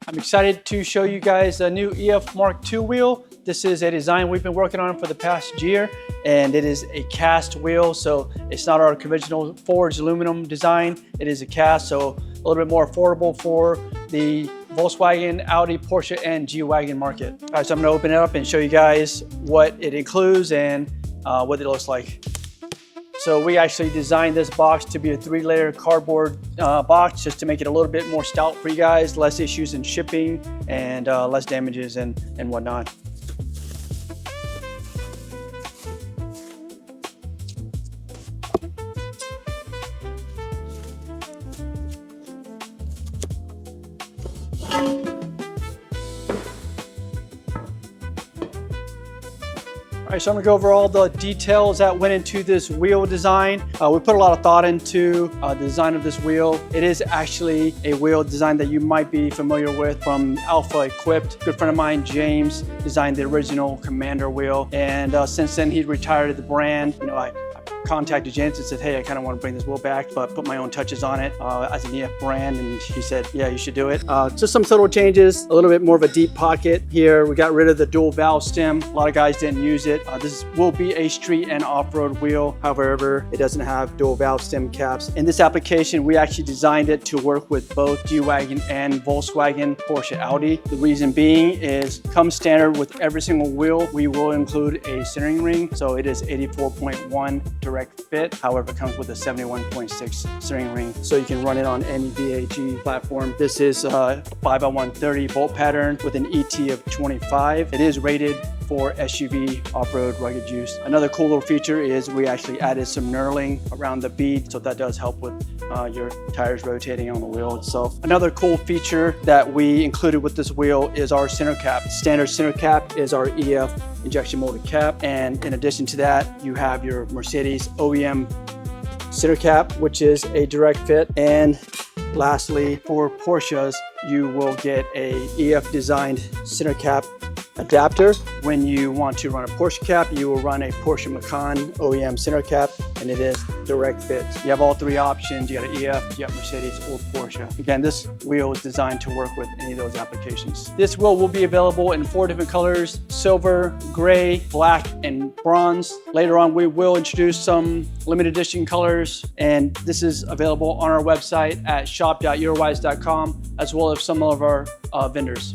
I'm excited to show you guys a new EF MKII wheel. This is a design we've been working on for the past year, and it is a cast wheel, so it's not our conventional forged aluminum design. It is a cast, so a little bit more affordable for the Volkswagen, Audi, Porsche, and G-Wagon market. All right, so I'm gonna open it up and show you guys what it includes and what it looks like. So we actually designed this box to be a 3-layer cardboard box just to make it a little bit more stout for you guys, less issues in shipping and less damages and whatnot. All right, so I'm gonna go over all the details that went into this wheel design. We put a lot of thought into the design of this wheel. It is actually a wheel design that you might be familiar with from Alpha Equipped. A good friend of mine, James, designed the original Commander wheel. And since then, he retired the brand. You know, I contacted James and said, hey, I kind of want to bring this wheel back, but put my own touches on it as an EF brand. And he said, yeah, you should do it. Just some subtle changes, a little bit more of a deep pocket here. We got rid of the dual valve stem. A lot of guys didn't use it. This will be a street and off-road wheel. However, it doesn't have dual valve stem caps. In this application, we actually designed it to work with both G-Wagon and Volkswagen, Porsche, Audi. The reason being is, comes standard with every single wheel, we will include a centering ring. So it is 84.1 direct fit. However, it comes with a 71.6 centering ring. So you can run it on any VAG platform. This is a 5x130 bolt pattern with an ET of 25. It is rated for SUV off-road rugged use. Another cool little feature is we actually added some knurling around the bead, so that does help with your tires rotating on the wheel itself. Another cool feature that we included with this wheel is our center cap. Standard center cap is our EF injection molded cap, and in addition to that, you have your Mercedes OEM center cap, which is a direct fit. And lastly, for Porsches, you will get a EF designed center cap adapter. When you want to run a Porsche cap, you will run a Porsche Macan OEM center cap, and it is direct fit. You have all three options. You got an EF, you got Mercedes, or Porsche. Again, this wheel is designed to work with any of those applications. This wheel will be available in 4 different colors: silver, gray, black, and bronze. Later on, we will introduce some limited edition colors, and this is available on our website at shop.eurowise.com, as well as some of our vendors.